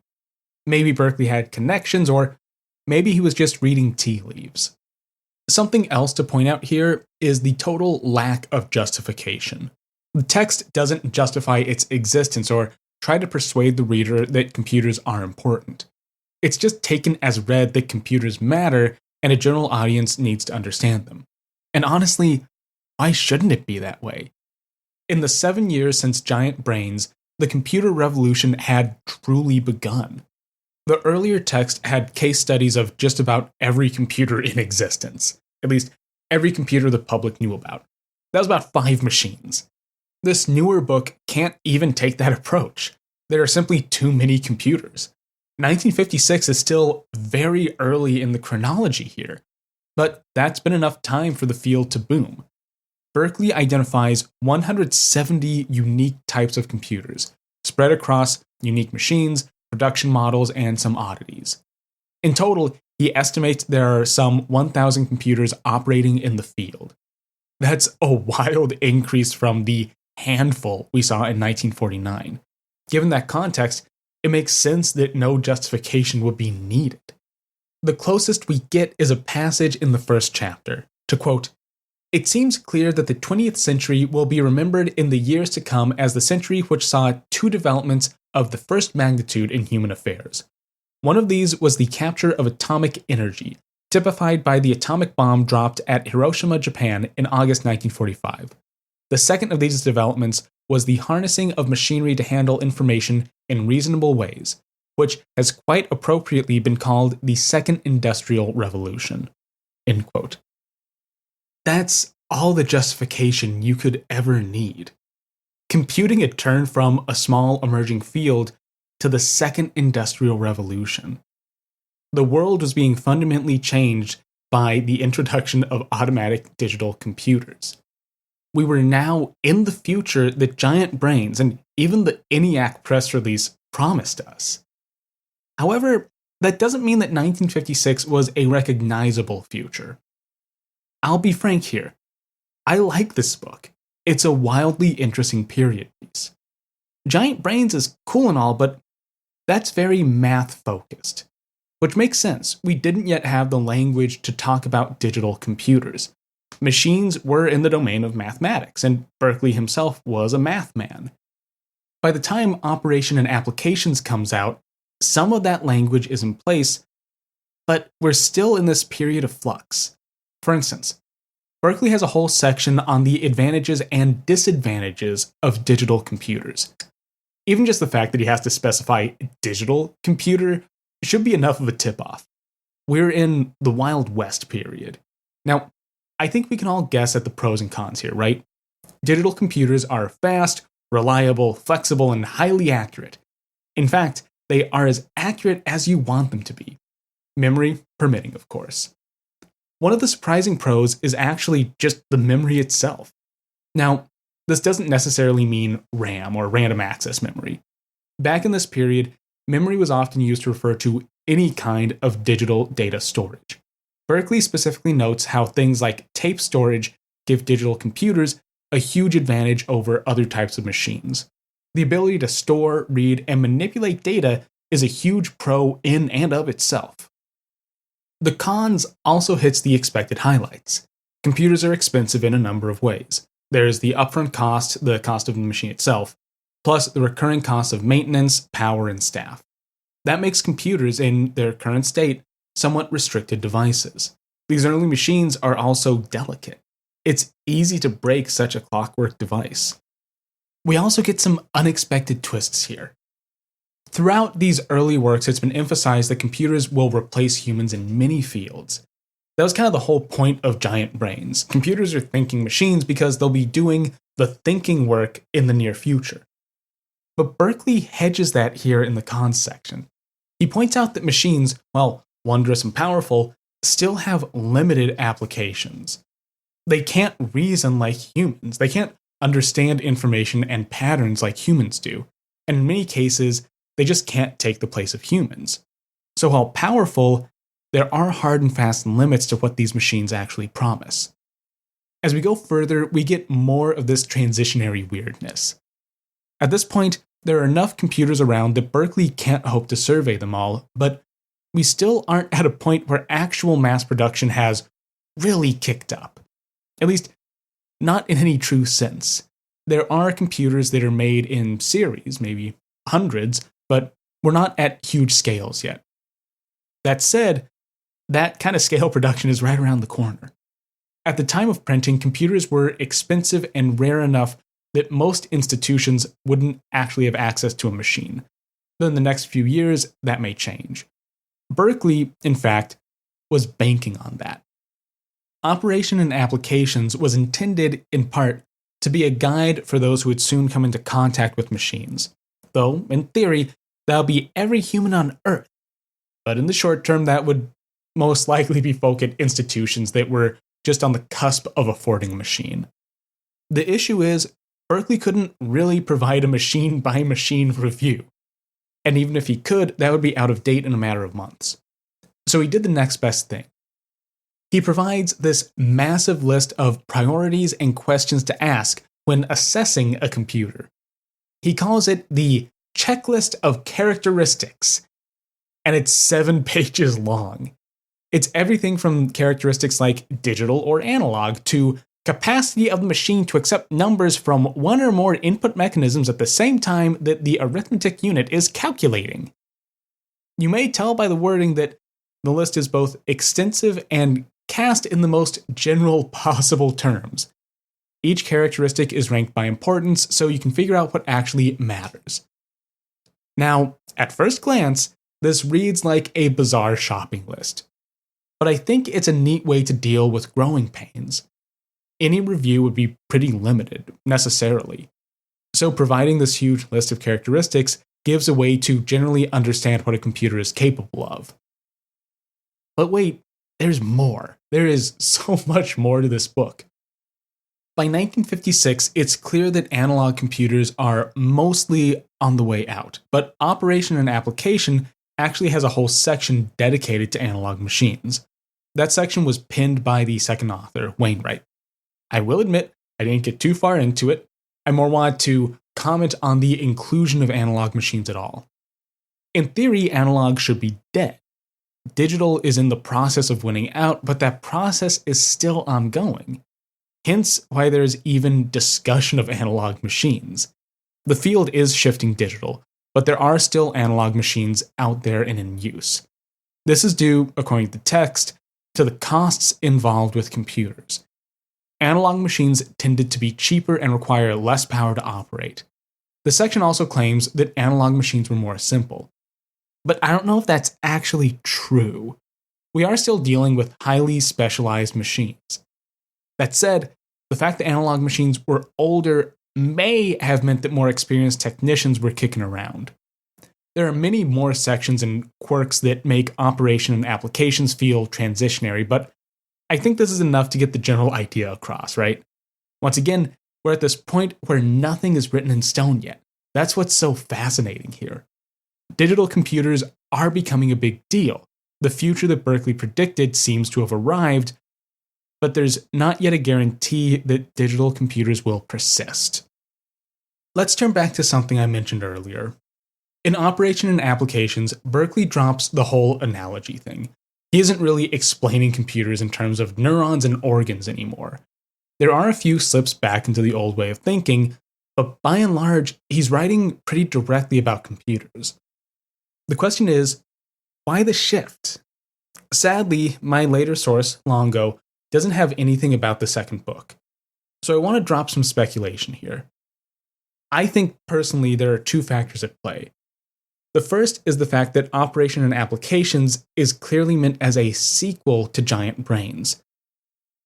[SPEAKER 1] Maybe Berkeley had connections, or maybe he was just reading tea leaves. Something else to point out here is the total lack of justification. The text doesn't justify its existence or try to persuade the reader that computers are important. It's just taken as read that computers matter and a general audience needs to understand them. And honestly, why shouldn't it be that way? In the 7 years since Giant Brains, the computer revolution had truly begun. The earlier text had case studies of just about every computer in existence, at least every computer the public knew about. That was about 5 machines. This newer book can't even take that approach. There are simply too many computers. 1956 is still very early in the chronology here, but that's been enough time for the field to boom. Berkeley identifies 170 unique types of computers, spread across unique machines, production models, and some oddities. In total, he estimates there are some 1,000 computers operating in the field. That's a wild increase from the handful we saw in 1949. given that context, it makes sense that no justification would be needed. The closest we get is a passage in the first chapter, to quote, "It seems clear that the 20th century will be remembered in the years to come as the century which saw two developments of the first magnitude in human affairs. One of these was the capture of atomic energy, typified by the atomic bomb dropped at Hiroshima, Japan in August 1945. The second of these developments was the harnessing of machinery to handle information in reasonable ways, which has quite appropriately been called the Second Industrial Revolution." End quote. That's all the justification you could ever need. Computing had turned from a small emerging field to the Second Industrial Revolution. The world was being fundamentally changed by the introduction of automatic digital computers. We were now in the future that giant brains and even the ENIAC press release promised us. However, that doesn't mean that 1956 was a recognizable future. I'll be frank here. I like this book. It's a wildly interesting period piece. Giant brains is cool and all, but that's very math-focused. Which makes sense. We didn't yet have the language to talk about digital computers. Machines were in the domain of mathematics, and Berkeley himself was a math man. By the time Operation and Applications comes out, some of that language is in place, but we're still in this period of flux. For instance, Berkeley has a whole section on the advantages and disadvantages of digital computers. Even just the fact that he has to specify digital computer should be enough of a tip-off. We're in the Wild West period. Now, I think we can all guess at the pros and cons here, right? Digital computers are fast, reliable, flexible, and highly accurate. In fact, they are as accurate as you want them to be. Memory permitting, of course. One of the surprising pros is actually just the memory itself. Now, this doesn't necessarily mean RAM or random access memory. Back in this period, memory was often used to refer to any kind of digital data storage. Berkeley specifically notes how things like tape storage give digital computers a huge advantage over other types of machines. The ability to store, read, and manipulate data is a huge pro in and of itself. The cons also hits the expected highlights. Computers are expensive in a number of ways. There's the upfront cost, the cost of the machine itself, plus the recurring costs of maintenance, power, and staff. That makes computers, in their current state, somewhat restricted devices. These early machines are also delicate. It's easy to break such a clockwork device. We also get some unexpected twists here. Throughout these early works, it's been emphasized that computers will replace humans in many fields. That was kind of the whole point of giant brains. Computers are thinking machines because they'll be doing the thinking work in the near future. But Berkeley hedges that here in the cons section. He points out that machines, while wondrous and powerful, still have limited applications. They can't reason like humans. They can't understand information and patterns like humans do. And in many cases, they just can't take the place of humans. So while powerful, there are hard and fast limits to what these machines actually promise. As we go further, we get more of this transitionary weirdness. At this point, there are enough computers around that Berkeley can't hope to survey them all, but we still aren't at a point where actual mass production has really kicked up. At least, not in any true sense. There are computers that are made in series, maybe hundreds, but we're not at huge scales yet. That said, that kind of scale production is right around the corner. At the time of printing, computers were expensive and rare enough that most institutions wouldn't actually have access to a machine. Though in the next few years, that may change. Berkeley, in fact, was banking on that. Operation and Applications was intended, in part, to be a guide for those who would soon come into contact with machines. Though, in theory, that would be every human on Earth. But in the short term, that would most likely be folk at institutions that were just on the cusp of affording a machine. The issue is, Berkeley couldn't really provide a machine-by-machine review. And even if he could, that would be out of date in a matter of months. So he did the next best thing. He provides this massive list of priorities and questions to ask when assessing a computer. He calls it the checklist of characteristics, and it's 7 pages long. It's everything from characteristics like digital or analog to capacity of the machine to accept numbers from one or more input mechanisms at the same time that the arithmetic unit is calculating. You may tell by the wording that the list is both extensive and cast in the most general possible terms. Each characteristic is ranked by importance, so you can figure out what actually matters. Now, at first glance, this reads like a bizarre shopping list. But I think it's a neat way to deal with growing pains. Any review would be pretty limited, necessarily. So providing this huge list of characteristics gives a way to generally understand what a computer is capable of. But wait, there's more. There is so much more to this book. By 1956, it's clear that analog computers are mostly on the way out, but Operation and Application actually has a whole section dedicated to analog machines. That section was penned by the second author, Wainwright. I will admit, I didn't get too far into it. I more wanted to comment on the inclusion of analog machines at all. In theory, analog should be dead. Digital is in the process of winning out, but that process is still ongoing. Hence why there's even discussion of analog machines. The field is shifting digital, but there are still analog machines out there and in use. This is due, according to the text, to the costs involved with computers. Analog machines tended to be cheaper and require less power to operate. The section also claims that analog machines were more simple. But I don't know if that's actually true. We are still dealing with highly specialized machines. That said, the fact that analog machines were older may have meant that more experienced technicians were kicking around. There are many more sections and quirks that make Operation and Applications feel transitionary, but I think this is enough to get the general idea across, right? Once again, we're at this point where nothing is written in stone yet. That's what's so fascinating here. Digital computers are becoming a big deal. The future that Berkeley predicted seems to have arrived, but there's not yet a guarantee that digital computers will persist. Let's turn back to something I mentioned earlier. In Operation and Applications, Berkeley drops the whole analogy thing. He isn't really explaining computers in terms of neurons and organs anymore. There are a few slips back into the old way of thinking, but by and large, he's writing pretty directly about computers. The question is, why the shift? Sadly, my later source, Longo, doesn't have anything about the second book, so I want to drop some speculation here. I think personally there are two factors at play. The first is the fact that Operation and Applications is clearly meant as a sequel to Giant Brains.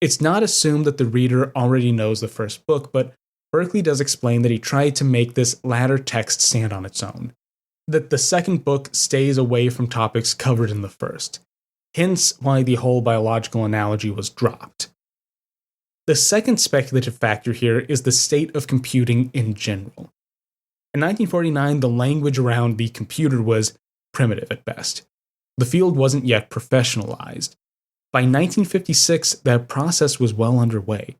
[SPEAKER 1] It's not assumed that the reader already knows the first book, but Berkeley does explain that he tried to make this latter text stand on its own, that the second book stays away from topics covered in the first, hence why the whole biological analogy was dropped. The second speculative factor here is the state of computing in general. In 1949, the language around the computer was primitive at best. The field wasn't yet professionalized. By 1956, that process was well underway.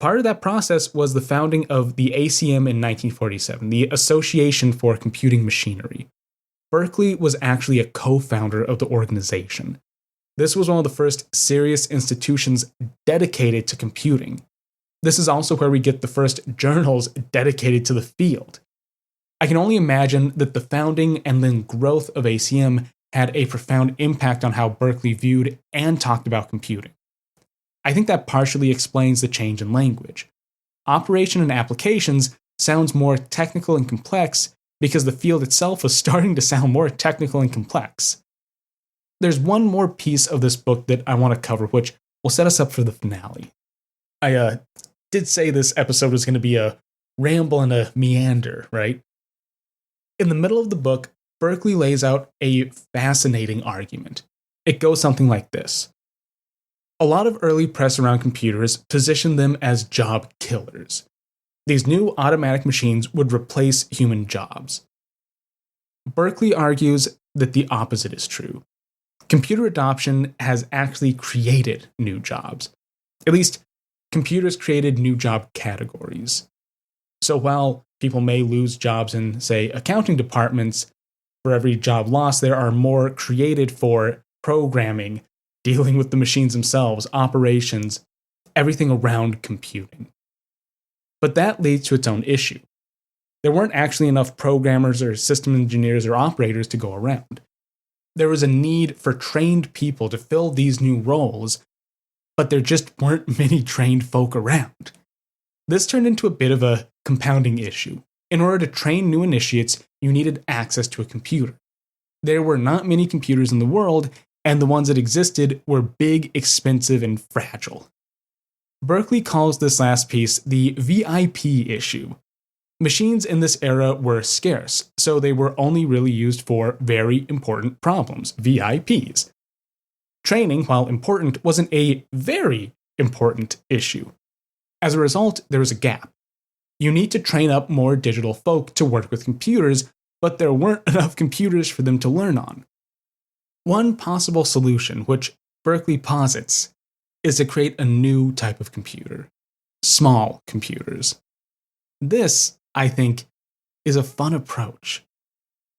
[SPEAKER 1] Part of that process was the founding of the ACM in 1947, the Association for Computing Machinery. Berkeley was actually a co-founder of the organization. This was one of the first serious institutions dedicated to computing. This is also where we get the first journals dedicated to the field. I can only imagine that the founding and then growth of ACM had a profound impact on how Berkeley viewed and talked about computing. I think that partially explains the change in language. Operation and Applications sounds more technical and complex because the field itself was starting to sound more technical and complex. There's one more piece of this book that I want to cover, which will set us up for the finale. I did say this episode was going to be a ramble and a meander, right? In the middle of the book, Berkeley lays out a fascinating argument. It goes something like this. A lot of early press around computers positioned them as job killers. These new automatic machines would replace human jobs. Berkeley argues that the opposite is true. Computer adoption has actually created new jobs. At least, computers created new job categories. So while people may lose jobs in, say, accounting departments. For every job lost, there are more created for programming, dealing with the machines themselves, operations, everything around computing. But that leads to its own issue. There weren't actually enough programmers or system engineers or operators to go around. There was a need for trained people to fill these new roles, but there just weren't many trained folk around. This turned into a bit of a compounding issue. In order to train new initiates, you needed access to a computer. There were not many computers in the world, and the ones that existed were big, expensive, and fragile. Berkeley calls this last piece the VIP issue. Machines in this era were scarce, so they were only really used for very important problems, VIPs. Training, while important, wasn't a very important issue. As a result, there was a gap. You need to train up more digital folk to work with computers, but there weren't enough computers for them to learn on. One possible solution, which Berkeley posits, is to create a new type of computer: small computers. This, I think, is a fun approach.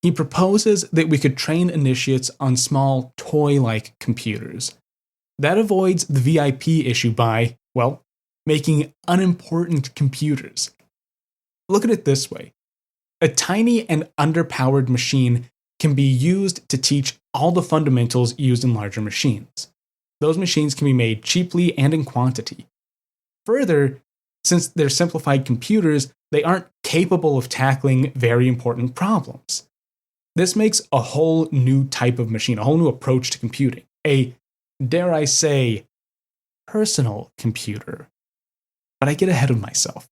[SPEAKER 1] He proposes that we could train initiates on small, toy-like computers. That avoids the VIP issue by, well, making unimportant computers. Look at it this way. A tiny and underpowered machine can be used to teach all the fundamentals used in larger machines. Those machines can be made cheaply and in quantity. Further, since they're simplified computers, they aren't capable of tackling very important problems. This makes a whole new type of machine, a whole new approach to computing. A, dare I say, personal computer. But I get ahead of myself.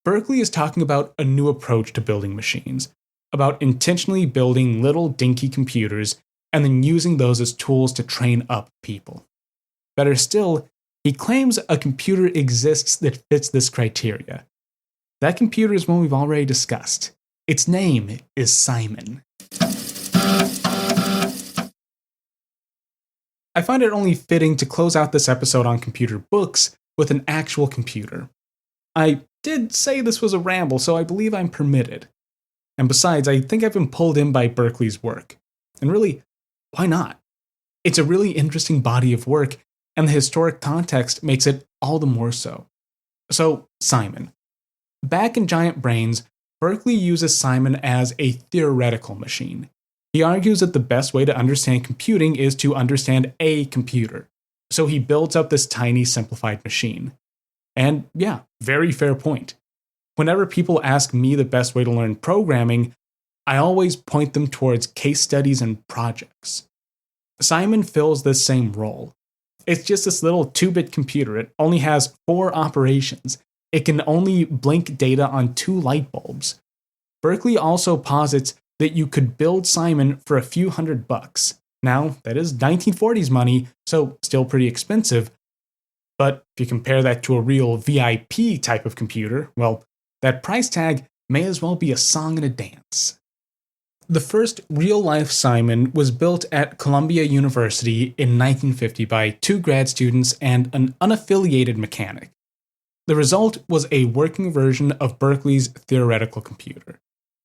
[SPEAKER 1] Berkeley is talking about a new approach to building machines, about intentionally building little dinky computers and then using those as tools to train up people. Better still, he claims a computer exists that fits this criteria. That computer is one we've already discussed. Its name is Simon. I find it only fitting to close out this episode on computer books with an actual computer. I did say this was a ramble, so I believe I'm permitted. And besides, I think I've been pulled in by Berkeley's work. And really, why not? It's a really interesting body of work, and the historic context makes it all the more so. So, Simon. Back in Giant Brains, Berkeley uses Simon as a theoretical machine. He argues that the best way to understand computing is to understand a computer. So he builds up this tiny, simplified machine. And yeah, very fair point. Whenever people ask me the best way to learn programming, I always point them towards case studies and projects. Simon fills this same role. It's just this little 2-bit computer. It only has 4 operations. It can only blink data on 2 light bulbs. Berkeley also posits that you could build Simon for a few $100. Now, that is 1940s money, so still pretty expensive. But if you compare that to a real VIP type of computer, well, that price tag may as well be a song and a dance. The first real-life Simon was built at Columbia University in 1950 by 2 grad students and an unaffiliated mechanic. The result was a working version of Berkeley's theoretical computer.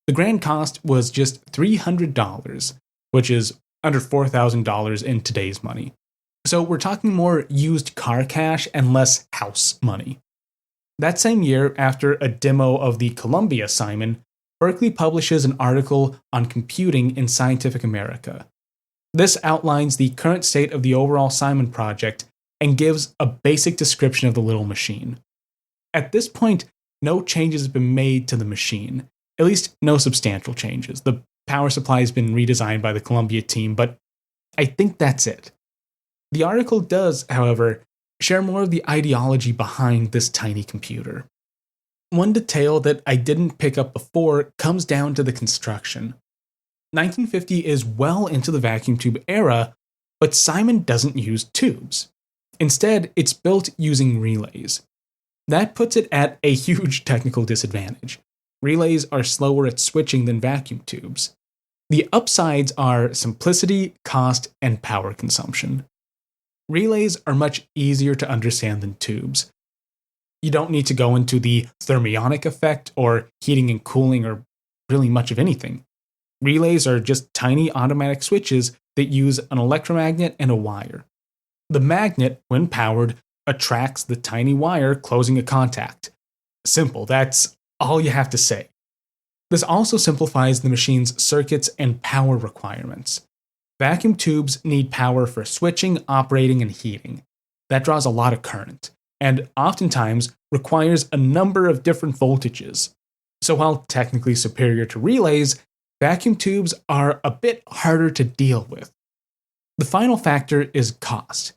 [SPEAKER 1] The grand cost was just $300, which is under $4,000 in today's money. So we're talking more used car cash and less house money. That same year, after a demo of the Columbia Simon, Berkeley publishes an article on computing in Scientific America. This outlines the current state of the overall Simon project and gives a basic description of the little machine. At this point, no changes have been made to the machine, at least no substantial changes. The power supply has been redesigned by the Columbia team, but I think that's it. The article does, however, share more of the ideology behind this tiny computer. One detail that I didn't pick up before comes down to the construction. 1950 is well into the vacuum tube era, but Simon doesn't use tubes. Instead, it's built using relays. That puts it at a huge technical disadvantage. Relays are slower at switching than vacuum tubes. The upsides are simplicity, cost, and power consumption. Relays are much easier to understand than tubes. You don't need to go into the thermionic effect or heating and cooling or really much of anything. Relays are just tiny automatic switches that use an electromagnet and a wire. The magnet, when powered, attracts the tiny wire closing a contact. Simple, that's all you have to say. This also simplifies the machine's circuits and power requirements. Vacuum tubes need power for switching, operating, and heating. That draws a lot of current, and oftentimes requires a number of different voltages. So while technically superior to relays, vacuum tubes are a bit harder to deal with. The final factor is cost.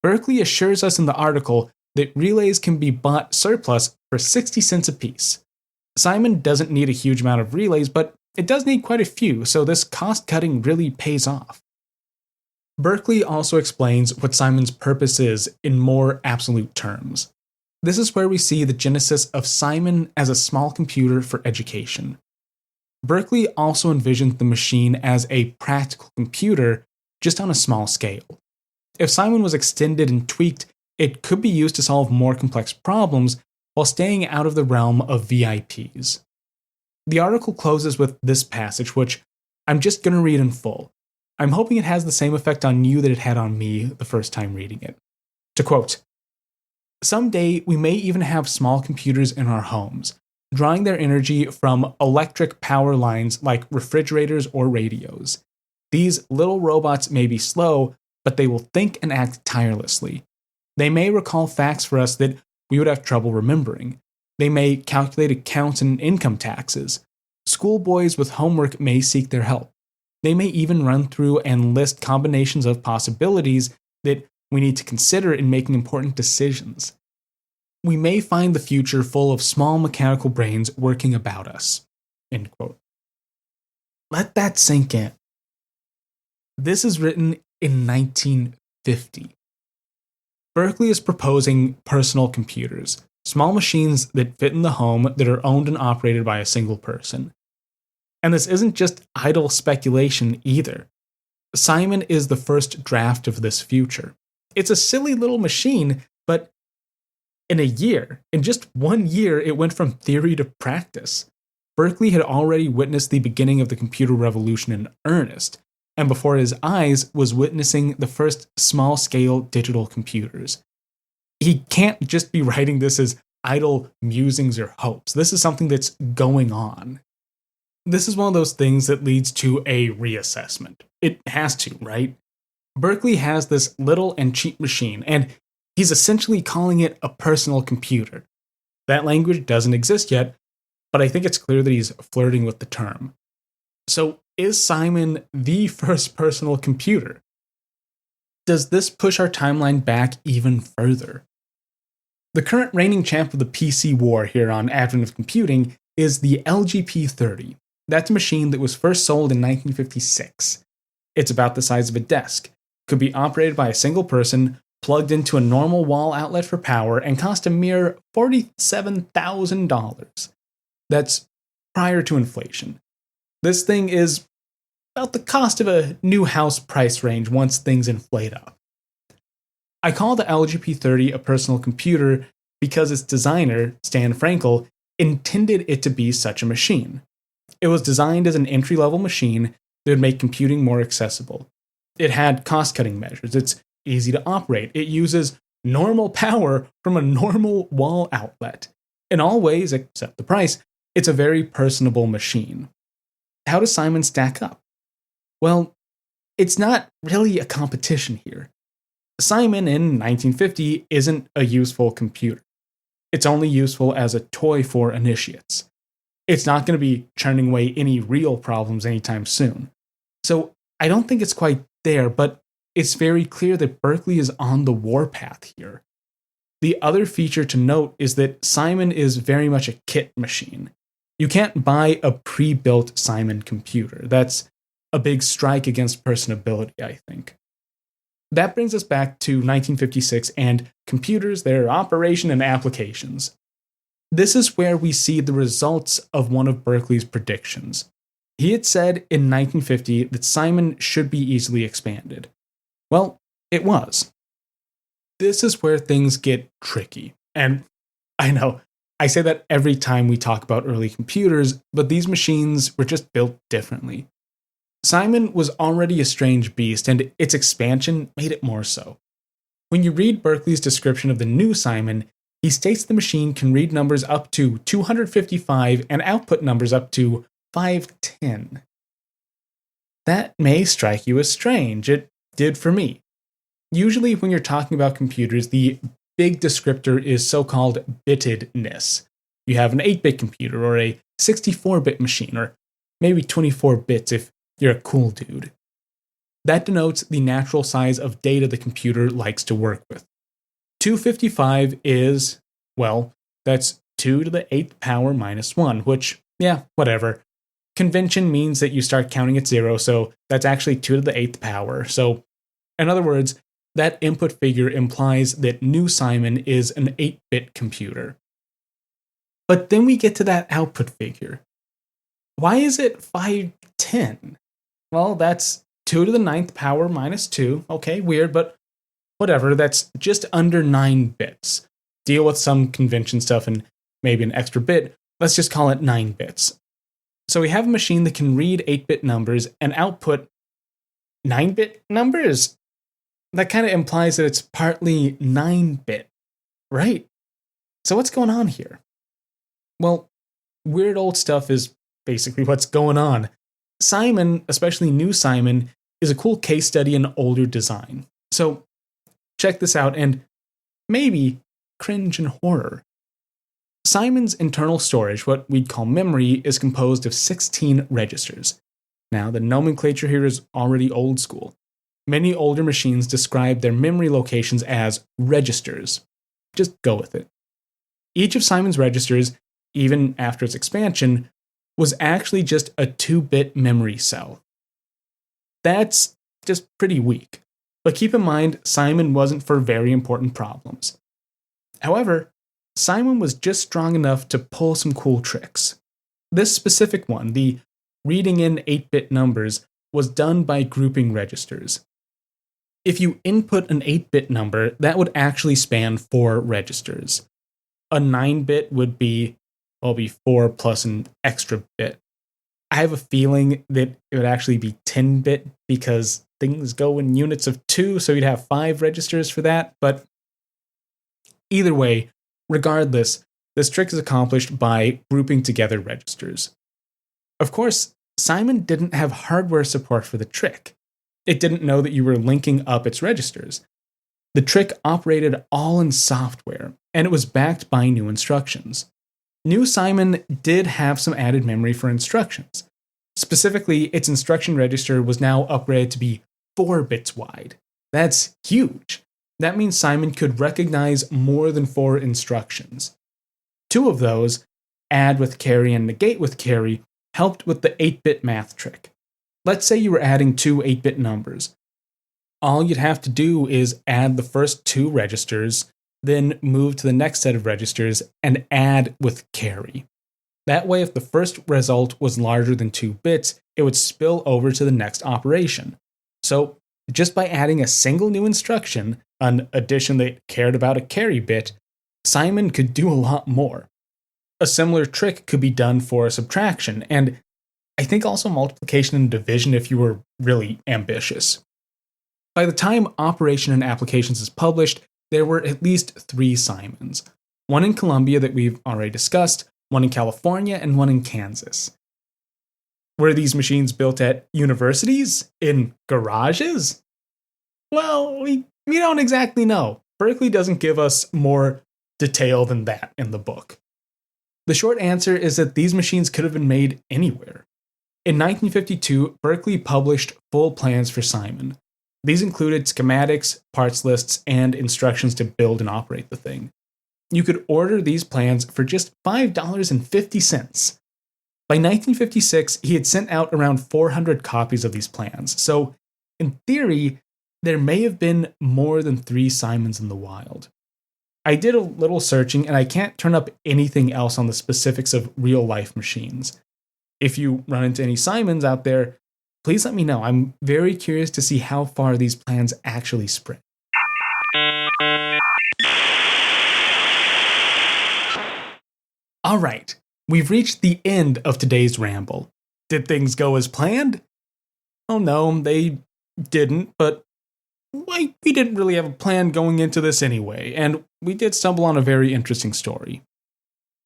[SPEAKER 1] Berkeley assures us in the article that relays can be bought surplus for 60 cents apiece. Simon doesn't need a huge amount of relays, but it does need quite a few, so this cost cutting really pays off. Berkeley also explains what Simon's purpose is in more absolute terms. This is where we see the genesis of Simon as a small computer for education. Berkeley also envisioned the machine as a practical computer, just on a small scale. If Simon was extended and tweaked, it could be used to solve more complex problems while staying out of the realm of VIPs. The article closes with this passage, which I'm just going to read in full. I'm hoping it has the same effect on you that it had on me the first time reading it. To quote, "Someday we may even have small computers in our homes, drawing their energy from electric power lines like refrigerators or radios. These little robots may be slow, but they will think and act tirelessly. They may recall facts for us that we would have trouble remembering. They may calculate accounts and income taxes. Schoolboys with homework may seek their help. They may even run through and list combinations of possibilities that we need to consider in making important decisions. We may find the future full of small mechanical brains working about us." End quote. Let that sink in. This is written in 1950. Berkeley is proposing personal computers, small machines that fit in the home that are owned and operated by a single person. And this isn't just idle speculation either. Simon is the first draft of this future. It's a silly little machine, but in just 1 year, it went from theory to practice. Berkeley had already witnessed the beginning of the computer revolution in earnest, and before his eyes was witnessing the first small-scale digital computers. He can't just be writing this as idle musings or hopes. This is something that's going on. This is one of those things that leads to a reassessment. It has to, right? Berkeley has this little and cheap machine, and he's essentially calling it a personal computer. That language doesn't exist yet, but I think it's clear that he's flirting with the term. So, is Simon the first personal computer? Does this push our timeline back even further? The current reigning champ of the PC war here on Advent of Computing is the LGP30. That's a machine that was first sold in 1956. It's about the size of a desk, could be operated by a single person, plugged into a normal wall outlet for power, and cost a mere $47,000. That's prior to inflation. This thing is about the cost of a new house price range once things inflate up. I call the LGP30 a personal computer because its designer, Stan Frankel, intended it to be such a machine. It was designed as an entry-level machine that would make computing more accessible. It had cost-cutting measures. It's easy to operate. It uses normal power from a normal wall outlet. In all ways except the price, it's a very personable machine. How does Simon stack up? Well, it's not really a competition here. Simon in 1950 isn't a useful computer. It's only useful as a toy for initiates. It's not going to be churning away any real problems anytime soon. So I don't think it's quite there, but it's very clear that Berkeley is on the warpath here. The other feature to note is that Simon is very much a kit machine. You can't buy a pre-built Simon computer. That's a big strike against personability, I think. That brings us back to 1956 and computers, their operation and applications. This is where we see the results of one of Berkeley's predictions. He had said in 1950 that Simon should be easily expanded. Well, it was. This is where things get tricky, and I know. I say that every time we talk about early computers, but these machines were just built differently. Simon was already a strange beast, and its expansion made it more so. When you read Berkeley's description of the new Simon, he states the machine can read numbers up to 255 and output numbers up to 510. That may strike you as strange. It did for me. Usually, when you're talking about computers, the big descriptor is so-called bittedness. You have an 8-bit computer or a 64-bit machine, or maybe 24 bits if you're a cool dude. That denotes the natural size of data the computer likes to work with. 255 is, well, that's 2 to the 8th power minus 1, which, yeah, whatever. Convention means that you start counting at 0, so that's actually 2 to the 8th power. So, in other words, that input figure implies that new Simon is an 8-bit computer. But then we get to that output figure. Why is it 510? Well, that's 2 to the 9th power minus 2. Okay, weird, but whatever. That's just under 9 bits. Deal with some convention stuff and maybe an extra bit. Let's just call it 9 bits. So we have a machine that can read 8-bit numbers and output 9-bit numbers. That kind of implies that it's partly 9-bit, right? So what's going on here? Well, weird old stuff is basically what's going on. Simon, especially new Simon, is a cool case study in older design. So check this out and maybe cringe in horror. Simon's internal storage, what we'd call memory, is composed of 16 registers. Now, the nomenclature here is already old school. Many older machines describe their memory locations as registers. Just go with it. Each of Simon's registers, even after its expansion, was actually just a 2-bit memory cell. That's just pretty weak. But keep in mind, Simon wasn't for very important problems. However, Simon was just strong enough to pull some cool tricks. This specific one, the reading in 8-bit numbers, was done by grouping registers. If you input an 8-bit number, that would actually span 4 registers. A 9-bit would be 4 plus an extra bit. I have a feeling that it would actually be 10-bit because things go in units of 2, so you'd have 5 registers for that. But either way, regardless, this trick is accomplished by grouping together registers. Of course, Simon didn't have hardware support for the trick. It didn't know that you were linking up its registers. The trick operated all in software, and it was backed by new instructions. New Simon did have some added memory for instructions. Specifically, its instruction register was now upgraded to be 4 bits wide. That's huge. That means Simon could recognize more than 4 instructions. 2 of those, add with carry and negate with carry, helped with the 8-bit math trick. Let's say you were adding 2 8-bit numbers. All you'd have to do is add the first 2 registers, then move to the next set of registers and add with carry. That way, if the first result was larger than 2 bits, it would spill over to the next operation. So, just by adding a single new instruction, an addition that cared about a carry bit, Simon could do a lot more. A similar trick could be done for subtraction, and I think also multiplication and division if you were really ambitious. By the time Operation and Applications is published, there were at least 3 Simons. One in Colombia that we've already discussed, one in California, and one in Kansas. Were these machines built at universities? In garages? Well, we don't exactly know. Berkeley doesn't give us more detail than that in the book. The short answer is that these machines could have been made anywhere. In 1952, Berkeley published full plans for Simon. These included schematics, parts lists, and instructions to build and operate the thing. You could order these plans for just $5.50. By 1956, he had sent out around 400 copies of these plans, so in theory, there may have been more than 3 Simons in the wild. I did a little searching, and I can't turn up anything else on the specifics of real-life machines. If you run into any Simons out there, please let me know. I'm very curious to see how far these plans actually spread. All right, we've reached the end of today's ramble. Did things go as planned? Oh no, they didn't, but we didn't really have a plan going into this anyway, and we did stumble on a very interesting story.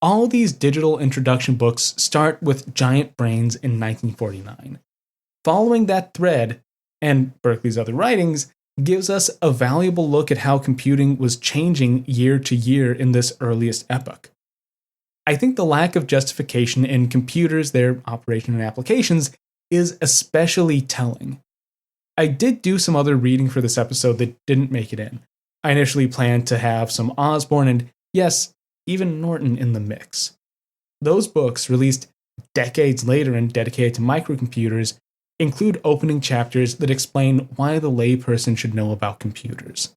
[SPEAKER 1] All these digital introduction books start with Giant Brains in 1949. Following that thread, and Berkeley's other writings, gives us a valuable look at how computing was changing year to year in this earliest epoch. I think the lack of justification in computers, their operation and applications, is especially telling. I did do some other reading for this episode that didn't make it in. I initially planned to have some Osborne and, yes, even Norton in the mix. Those books, released decades later and dedicated to microcomputers, include opening chapters that explain why the layperson should know about computers.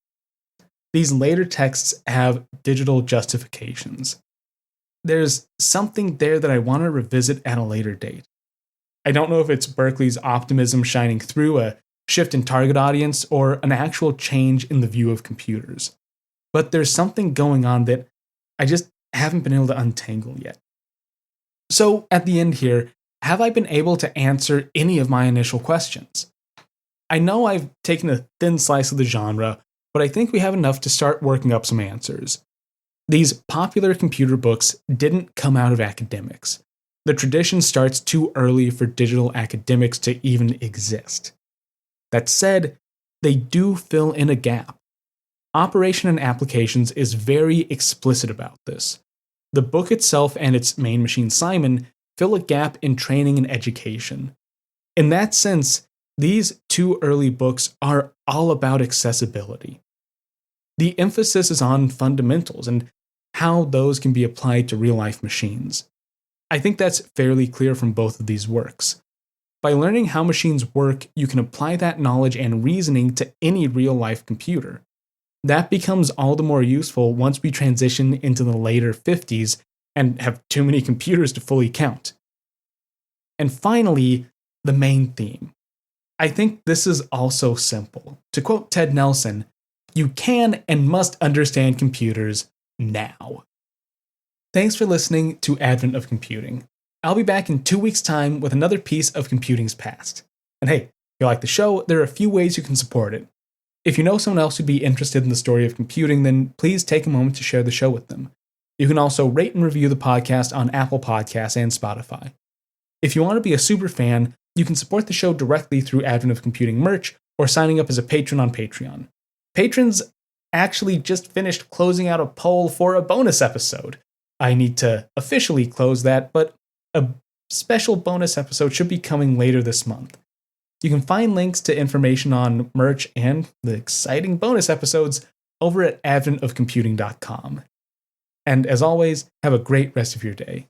[SPEAKER 1] These later texts have digital justifications. There's something there that I want to revisit at a later date. I don't know if it's Berkeley's optimism shining through, a shift in target audience, or an actual change in the view of computers. But there's something going on that I just haven't been able to untangle yet. So, at the end here, have I been able to answer any of my initial questions? I know I've taken a thin slice of the genre, but I think we have enough to start working up some answers. These popular computer books didn't come out of academics. The tradition starts too early for digital academics to even exist. That said, they do fill in a gap. Operation and Applications is very explicit about this. The book itself and its main machine, Simon, fill a gap in training and education. In that sense, these two early books are all about accessibility. The emphasis is on fundamentals and how those can be applied to real-life machines. I think that's fairly clear from both of these works. By learning how machines work, you can apply that knowledge and reasoning to any real-life computer. That becomes all the more useful once we transition into the later 50s and have too many computers to fully count. And finally, the main theme. I think this is also simple. To quote Ted Nelson, you can and must understand computers now. Thanks for listening to Advent of Computing. I'll be back in 2 weeks' time with another piece of computing's past. And hey, if you like the show, there are a few ways you can support it. If you know someone else who'd be interested in the story of computing, then please take a moment to share the show with them. You can also rate and review the podcast on Apple Podcasts and Spotify. If you want to be a super fan, you can support the show directly through Advent of Computing merch or signing up as a patron on Patreon. Patrons actually just finished closing out a poll for a bonus episode. I need to officially close that, but a special bonus episode should be coming later this month. You can find links to information on merch and the exciting bonus episodes over at adventofcomputing.com. And as always, have a great rest of your day.